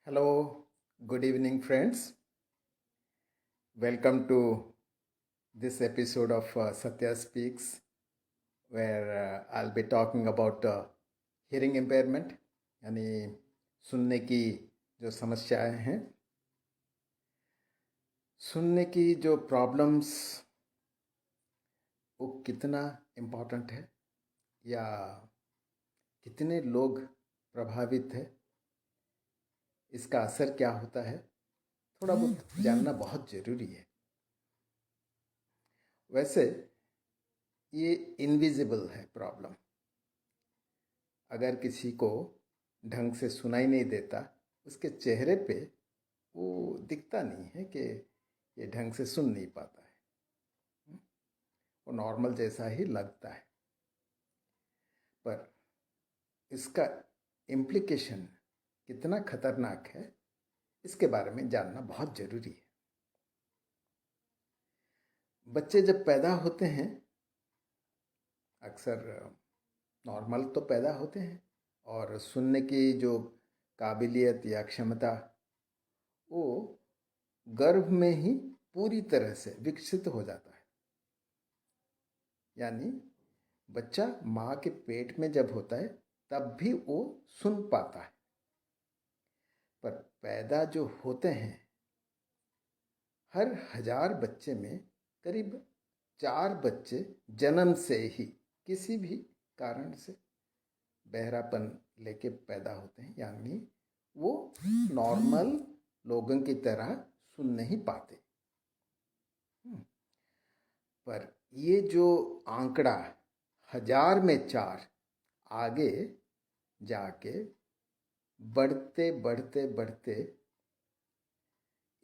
Hello, good evening, friends. Welcome to this episode of Satya Speaks, where I'll be talking about hearing impairment, यानी सुनने की जो समस्याएं हैं, सुनने की जो प्रॉब्लम्स, वो कितना इम्पोर्टेंट है या कितने लोग प्रभावित है, इसका असर क्या होता है, थोड़ा बहुत जानना बहुत ज़रूरी है। वैसे ये इनविजिबल है प्रॉब्लम। अगर किसी को ढंग से सुनाई नहीं देता, उसके चेहरे पे वो दिखता नहीं है कि ये ढंग से सुन नहीं पाता है। वो नॉर्मल जैसा ही लगता है, पर इसका इम्प्लीकेशन कितना खतरनाक है, इसके बारे में जानना बहुत ज़रूरी है। बच्चे जब पैदा होते हैं, अक्सर नॉर्मल तो पैदा होते हैं और सुनने की जो काबिलियत या क्षमता वो गर्भ में ही पूरी तरह से विकसित हो जाता है। यानी बच्चा माँ के पेट में जब होता है तब भी वो सुन पाता है, पर पैदा जो होते हैं, हर 1000 बच्चे में करीब 4 बच्चे जन्म से ही किसी भी कारण से बहरापन लेके पैदा होते हैं, यानी वो नॉर्मल लोगों की तरह सुन नहीं पाते। पर ये जो आंकड़ा 1000 में 4 आगे जाके बढ़ते बढ़ते बढ़ते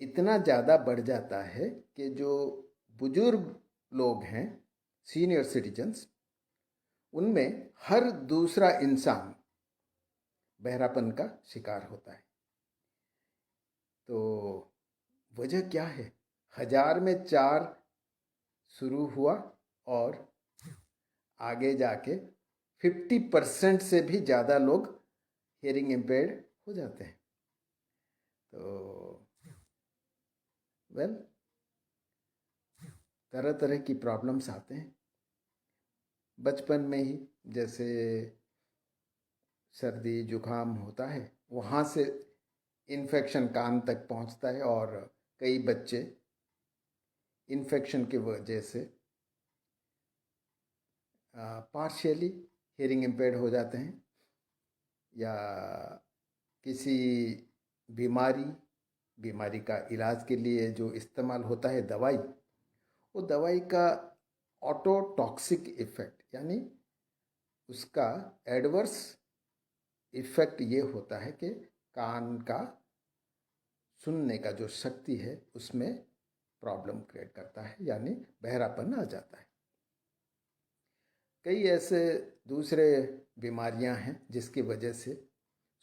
इतना ज़्यादा बढ़ जाता है कि जो बुजुर्ग लोग हैं, सीनियर सिटीजन्स, उनमें हर दूसरा इंसान बहरापन का शिकार होता है। तो वजह क्या है? 1000 में 4 शुरू हुआ और आगे जाके 50% से भी ज़्यादा लोग हियरिंग इम्पेयर्ड हो जाते हैं। तो तरह तरह की प्रॉब्लम्स आते हैं बचपन में ही। जैसे सर्दी जुकाम होता है, वहाँ से इन्फेक्शन कान तक पहुँचता है और कई बच्चे इन्फेक्शन की वजह से पार्शियली हियरिंग इम्पेयर्ड हो जाते हैं, या किसी बीमारी का इलाज के लिए जो इस्तेमाल होता है दवाई, वो दवाई का ऑटोटॉक्सिक इफ़ेक्ट, यानी उसका एडवर्स इफ़ेक्ट ये होता है कि कान का सुनने का जो शक्ति है उसमें प्रॉब्लम क्रिएट करता है, यानी बहरापन आ जाता है। कई ऐसे दूसरे बीमारियां हैं जिसकी वजह से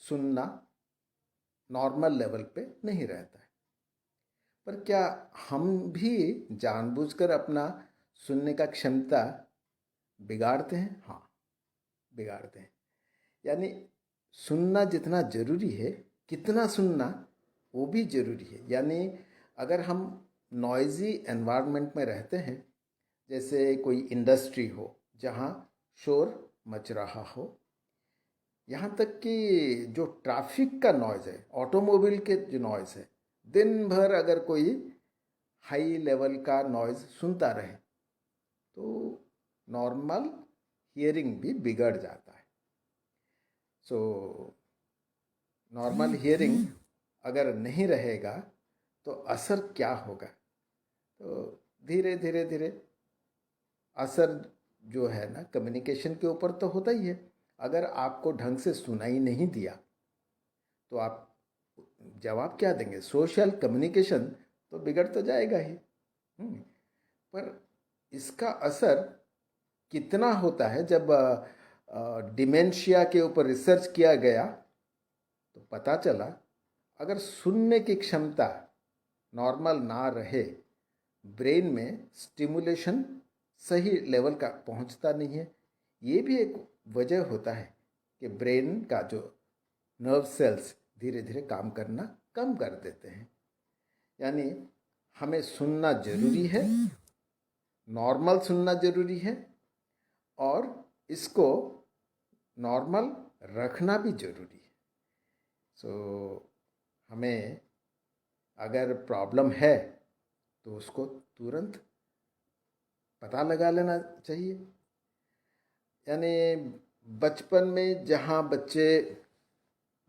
सुनना नॉर्मल लेवल पे नहीं रहता है। पर क्या हम भी जानबूझकर अपना सुनने का क्षमता बिगाड़ते हैं? हाँ, बिगाड़ते हैं। यानी सुनना जितना ज़रूरी है, कितना सुनना वो भी ज़रूरी है। यानी अगर हम नॉइज़ी एनवायरनमेंट में रहते हैं, जैसे कोई इंडस्ट्री हो जहाँ शोर मच रहा हो, यहाँ तक कि जो ट्रैफिक का नॉइज़ है, ऑटोमोबाइल के जो नॉइज़ है, दिन भर अगर कोई हाई लेवल का नॉइज़ सुनता रहे तो नॉर्मल हियरिंग भी बिगड़ जाता है। सो नॉर्मल हियरिंग अगर नहीं रहेगा तो असर क्या होगा? तो धीरे धीरे धीरे असर जो है ना, कम्युनिकेशन के ऊपर तो होता ही है। अगर आपको ढंग से सुनाई नहीं दिया तो आप जवाब क्या देंगे? सोशल कम्युनिकेशन तो बिगड़ तो जाएगा ही। पर इसका असर कितना होता है? जब डिमेंशिया के ऊपर रिसर्च किया गया तो पता चला, अगर सुनने की क्षमता नॉर्मल ना रहे, ब्रेन में स्टिमुलेशन सही लेवल का पहुंचता नहीं है। ये भी एक वजह होता है कि ब्रेन का जो नर्व सेल्स धीरे धीरे काम करना कम कर देते हैं। यानी हमें सुनना जरूरी है, नॉर्मल सुनना जरूरी है, और इसको नॉर्मल रखना भी जरूरी है। हमें अगर प्रॉब्लम है तो उसको तुरंत पता लगा लेना चाहिए। यानी बचपन में जहाँ बच्चे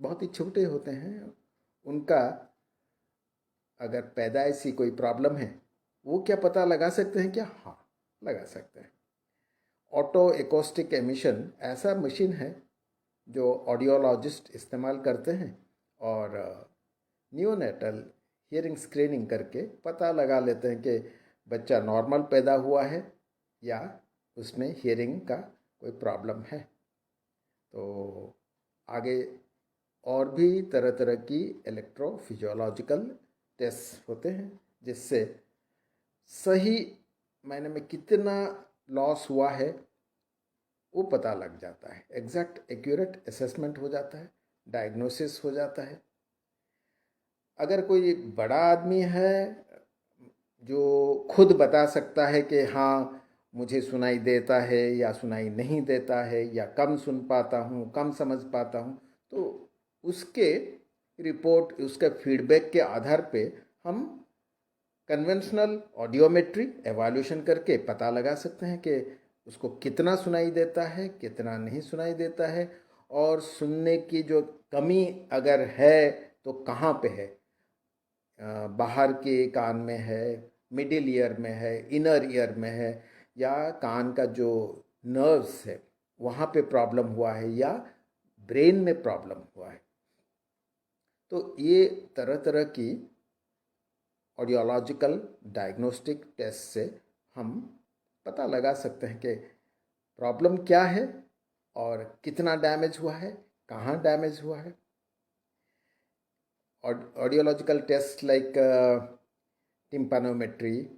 बहुत ही छोटे होते हैं, उनका अगर पैदाइशी कोई प्रॉब्लम है, वो क्या पता लगा सकते हैं क्या? हाँ, लगा सकते हैं। ऑटो एकोस्टिक एमिशन ऐसा मशीन है जो ऑडियोलॉजिस्ट इस्तेमाल करते हैं, और नियोनेटल हियरिंग स्क्रीनिंग करके पता लगा लेते हैं कि बच्चा नॉर्मल पैदा हुआ है या उसमें हियरिंग का कोई प्रॉब्लम है। तो आगे और भी तरह तरह की इलेक्ट्रोफिजियोलॉजिकल टेस्ट होते हैं, जिससे सही मायने में कितना लॉस हुआ है वो पता लग जाता है। एग्जैक्ट एक्यूरेट असेसमेंट हो जाता है, डायग्नोसिस हो जाता है। अगर कोई बड़ा आदमी है जो खुद बता सकता है कि हाँ मुझे सुनाई देता है या सुनाई नहीं देता है, या कम सुन पाता हूँ, कम समझ पाता हूँ, तो उसके रिपोर्ट, उसके फीडबैक के आधार पे हम कन्वेंशनल ऑडियोमेट्री एवैल्यूएशन करके पता लगा सकते हैं कि उसको कितना सुनाई देता है, कितना नहीं सुनाई देता है, और सुनने की जो कमी अगर है तो कहाँ पे है। बाहर के कान में है, मिडिल ईयर में है, इनर ईयर में है, या कान का जो नर्व्स है वहाँ पे प्रॉब्लम हुआ है, या ब्रेन में प्रॉब्लम हुआ है। तो ये तरह तरह की ऑडियोलॉजिकल डायग्नोस्टिक टेस्ट से हम पता लगा सकते हैं कि प्रॉब्लम क्या है और कितना डैमेज हुआ है, कहाँ डैमेज हुआ है। Audiological tests like tympanometry,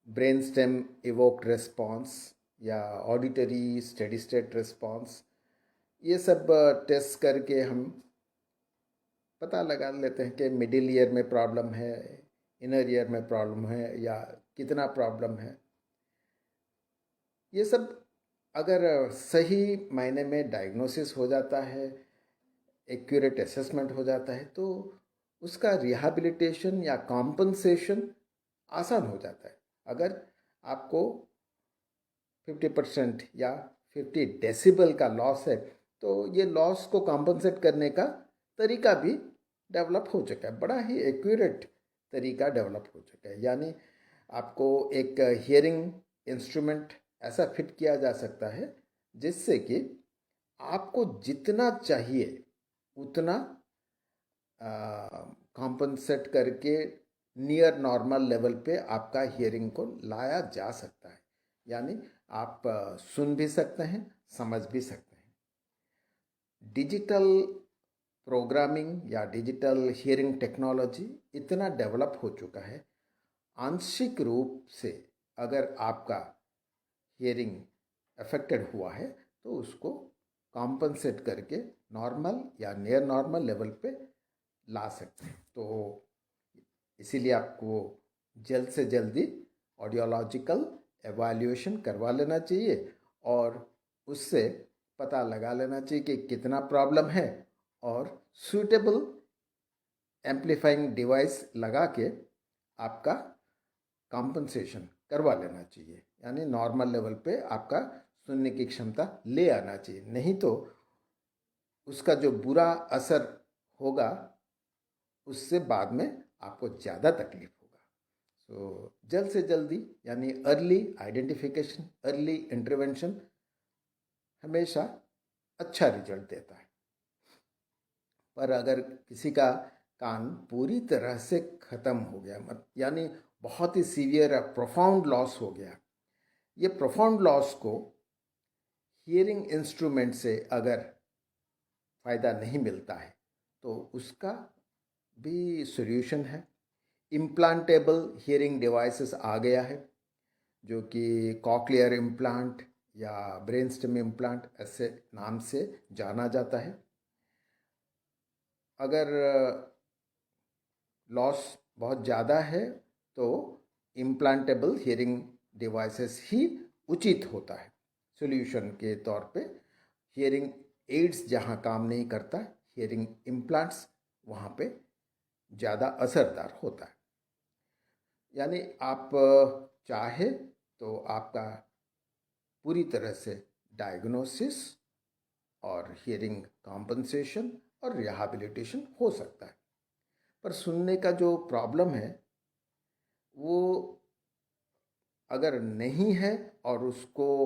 brainstem evoked response, या ऑडिटरी स्टेडी स्टेट रिस्पॉन्स, ये सब टेस्ट करके हम पता लगा लेते हैं कि मिडिल ईयर में प्रॉब्लम है, इनर ईयर में प्रॉब्लम है, या कितना प्रॉब्लम है। ये सब अगर सही मायने में डायग्नोसिस हो जाता है, एक्यूरेट असेसमेंट हो जाता है, तो उसका रिहैबिलिटेशन या कॉम्पनसेशन आसान हो जाता है। अगर आपको 50% या 50 डेसिबल का लॉस है, तो ये लॉस को कॉम्पनसेट करने का तरीका भी डेवलप हो चुका है, बड़ा ही एक्यूरेट तरीका डेवलप हो चुका है। यानी आपको एक हियरिंग इंस्ट्रूमेंट ऐसा फिट किया जा सकता है जिससे कि आपको जितना चाहिए उतना कॉम्पनसेट करके नियर नॉर्मल लेवल पे आपका हियरिंग को लाया जा सकता है। यानी आप सुन भी सकते हैं, समझ भी सकते हैं। डिजिटल प्रोग्रामिंग या डिजिटल हियरिंग टेक्नोलॉजी इतना डेवलप हो चुका है, आंशिक रूप से अगर आपका हियरिंग अफेक्टेड हुआ है तो उसको कॉम्पनसेट करके नॉर्मल या नियर नॉर्मल लेवल पे ला सकते हैं। तो इसीलिए आपको जल्द से जल्दी ऑडियोलॉजिकल एवैल्यूएशन करवा लेना चाहिए, और उससे पता लगा लेना चाहिए कि कितना प्रॉब्लम है, और सूटेबल एम्पलीफाइंग डिवाइस लगा के आपका कॉम्पनसेशन करवा लेना चाहिए। यानी नॉर्मल लेवल पे आपका सुनने की क्षमता ले आना चाहिए, नहीं तो उसका जो बुरा असर होगा उससे बाद में आपको ज़्यादा तकलीफ होगा। सो जल्द से जल्दी यानी अर्ली आइडेंटिफिकेशन, अर्ली इंटरवेंशन हमेशा अच्छा रिजल्ट देता है। पर अगर किसी का कान पूरी तरह से ख़त्म हो गया, यानी बहुत ही सीवियर प्रोफाउंड लॉस हो गया, ये प्रोफाउंड लॉस को हियरिंग इंस्ट्रूमेंट से अगर फ़ायदा नहीं मिलता है तो उसका भी सॉल्यूशन है। इम्प्लांटेबल हियरिंग डिवाइसेस आ गया है, जो कि कॉक्लियर इम्प्लांट या ब्रेनस्टेम इम्प्लांट ऐसे नाम से जाना जाता है। अगर लॉस बहुत ज़्यादा है तो इम्प्लांटेबल हियरिंग डिवाइसेस ही उचित होता है सॉल्यूशन के तौर पे। हियरिंग एड्स जहाँ काम नहीं करता, हियरिंग इम्प्लांट्स वहाँ पे ज़्यादा असरदार होता है। यानी आप चाहे तो आपका पूरी तरह से डायग्नोसिस और हियरिंग कॉम्पनसेशन और रिहैबिलिटेशन हो सकता है। पर सुनने का जो प्रॉब्लम है वो अगर नहीं है और उसको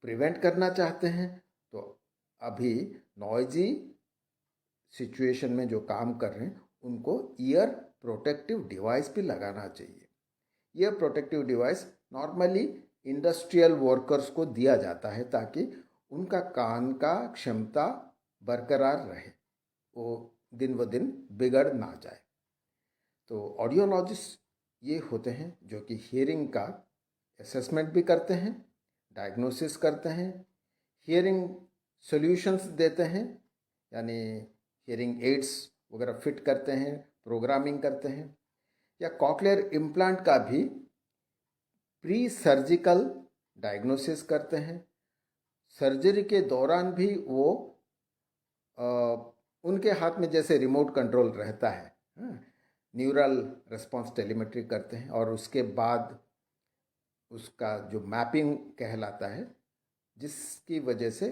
प्रिवेंट करना चाहते हैं तो अभी नॉइजी सिचुएशन में जो काम कर रहे हैं उनको ईयर प्रोटेक्टिव डिवाइस भी लगाना चाहिए। Year protective device normally industrial workers को दिया जाता है ताकि उनका कान का क्षमता बरकरार रहे, वो दिन ब दिन बिगड़ ना जाए। तो ऑडियोलॉजिस्ट ये होते हैं जो कि हियरिंग का असेसमेंट भी करते हैं, डायग्नोसिस करते हैं, हियरिंग सॉल्यूशंस देते हैं, यानी हियरिंग एड्स वगैरह फिट करते हैं, प्रोग्रामिंग करते हैं, या कॉक्लियर इम्प्लांट का भी प्री सर्जिकल डायग्नोसिस करते हैं। सर्जरी के दौरान भी वो उनके हाथ में जैसे रिमोट कंट्रोल रहता है, न्यूरल रिस्पॉन्स टेलीमेट्री करते हैं और उसके बाद उसका जो मैपिंग कहलाता है, जिसकी वजह से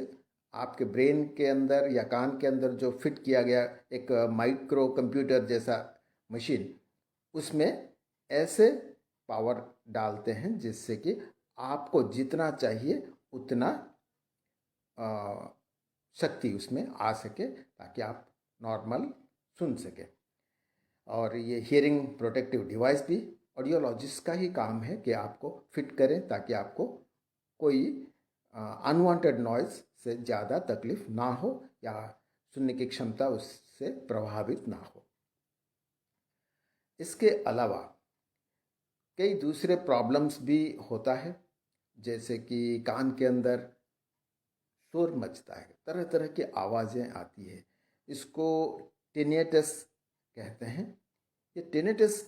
आपके ब्रेन के अंदर या कान के अंदर जो फिट किया गया एक माइक्रो कंप्यूटर जैसा मशीन, उसमें ऐसे पावर डालते हैं जिससे कि आपको जितना चाहिए उतना शक्ति उसमें आ सके ताकि आप नॉर्मल सुन सके। और ये हियरिंग प्रोटेक्टिव डिवाइस भी ऑडियोलॉजिस्ट का ही काम है कि आपको फिट करें ताकि आपको कोई अनवांटेड नॉइज़ से ज़्यादा तकलीफ ना हो या सुनने की क्षमता उससे प्रभावित ना हो। इसके अलावा कई दूसरे प्रॉब्लम्स भी होता है, जैसे कि कान के अंदर शोर मचता है, तरह तरह की आवाज़ें आती है, इसको टिनेटस कहते हैं। ये टिनेटस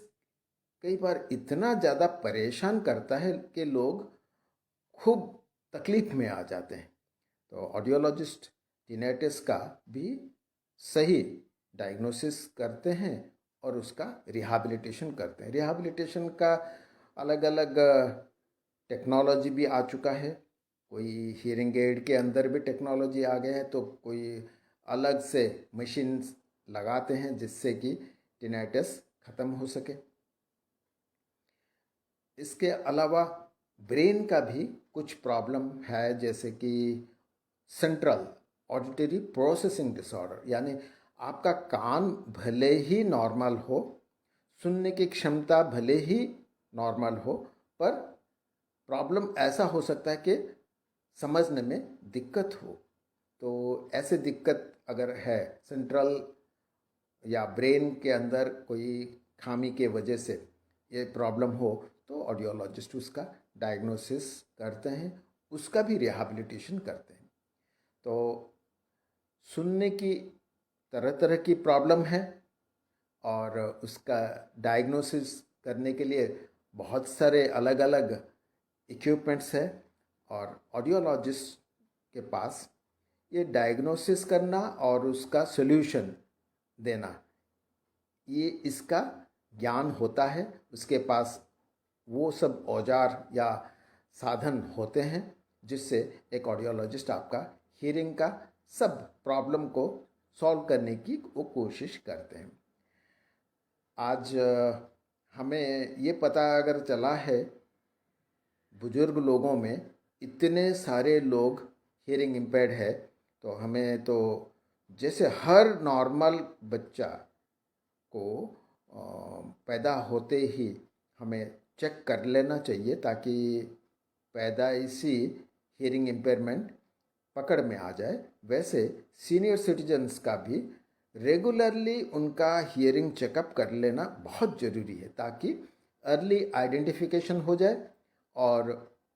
कई बार इतना ज़्यादा परेशान करता है कि लोग खूब तकलीफ में आ जाते हैं। तो ऑडियोलॉजिस्ट टिनेटस का भी सही डायग्नोसिस करते हैं और उसका रिहैबिलिटेशन करते हैं। रिहैबिलिटेशन का अलग अलग टेक्नोलॉजी भी आ चुका है, कोई हियरिंग एड के अंदर भी टेक्नोलॉजी आ गया है, तो कोई अलग से मशीन्स लगाते हैं जिससे कि टिनेटस ख़त्म हो सके। इसके अलावा ब्रेन का भी कुछ प्रॉब्लम है, जैसे कि सेंट्रल ऑडिटरी प्रोसेसिंग डिसऑर्डर, यानी आपका कान भले ही नॉर्मल हो, सुनने की क्षमता भले ही नॉर्मल हो, पर प्रॉब्लम ऐसा हो सकता है कि समझने में दिक्कत हो। तो ऐसे दिक्कत अगर है सेंट्रल या ब्रेन के अंदर कोई खामी के वजह से ये प्रॉब्लम हो, तो ऑडियोलॉजिस्ट उसका डायग्नोसिस करते हैं, उसका भी रिहैबिलिटेशन करते हैं। तो सुनने की तरह तरह की प्रॉब्लम है और उसका डायग्नोसिस करने के लिए बहुत सारे अलग अलग इक्विपमेंट्स है, और ऑडियोलॉजिस्ट के पास ये डायग्नोसिस करना और उसका सॉल्यूशन देना, ये इसका ज्ञान होता है। उसके पास वो सब औजार या साधन होते हैं जिससे एक ऑडियोलॉजिस्ट आपका हियरिंग का सब प्रॉब्लम को सॉल्व करने की वो कोशिश करते हैं। आज हमें ये पता अगर चला है, बुजुर्ग लोगों में इतने सारे लोग हियरिंग इम्पेयर्ड है, तो हमें तो जैसे हर नॉर्मल बच्चा को पैदा होते ही हमें चेक कर लेना चाहिए ताकि पैदाइशी हियरिंग इम्पेयरमेंट पकड़ में आ जाए। वैसे सीनियर सिटीजन्स का भी रेगुलरली उनका हियरिंग चेकअप कर लेना बहुत ज़रूरी है ताकि अर्ली आइडेंटिफिकेशन हो जाए और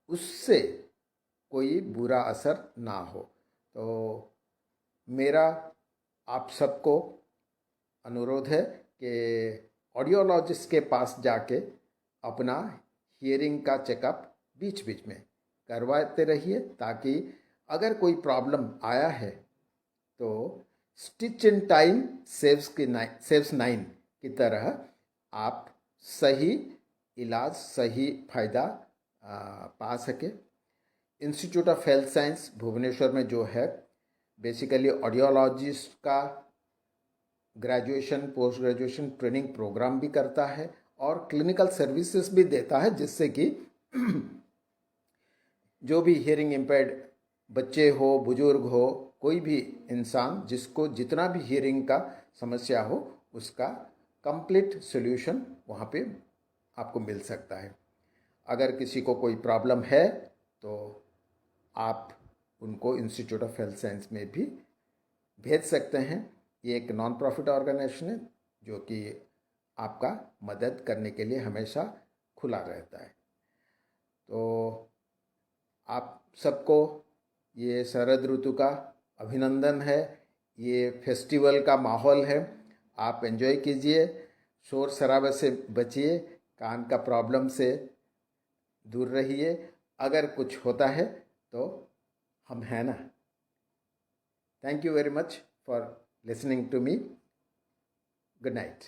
उससे कोई बुरा असर ना हो। तो मेरा आप सबको अनुरोध है कि ऑडियोलॉजिस्ट के पास जाके अपना हियरिंग का चेकअप बीच बीच में करवाते रहिए, ताकि अगर कोई प्रॉब्लम आया है तो stitch in time saves nine की तरह आप सही इलाज, सही फायदा पा सके। Institute of health science Bhubaneswar में जो है, बेसिकली ऑडियोलॉजिस्ट का graduation, post graduation training programme भी करता है और क्लिनिकल सर्विसेज भी देता है, जिससे कि जो भी हियरिंग इम्पेयर्ड बच्चे हो, बुजुर्ग हो, कोई भी इंसान जिसको जितना भी हियरिंग का समस्या हो, उसका कंप्लीट सॉल्यूशन वहाँ पे आपको मिल सकता है। अगर किसी को कोई प्रॉब्लम है तो आप उनको इंस्टीट्यूट ऑफ हेल्थ साइंस में भी भेज सकते हैं। ये एक नॉन प्रॉफिट ऑर्गेनाइजेशन है जो कि आपका मदद करने के लिए हमेशा खुला रहता है। तो आप सबको ये शरद ऋतु का अभिनंदन है। ये फेस्टिवल का माहौल है, आप एंजॉय कीजिए, शोर शराबे से बचिए, कान का प्रॉब्लम से दूर रहिए। अगर कुछ होता है तो हम हैं ना। Thank you very much for listening to me. Good night.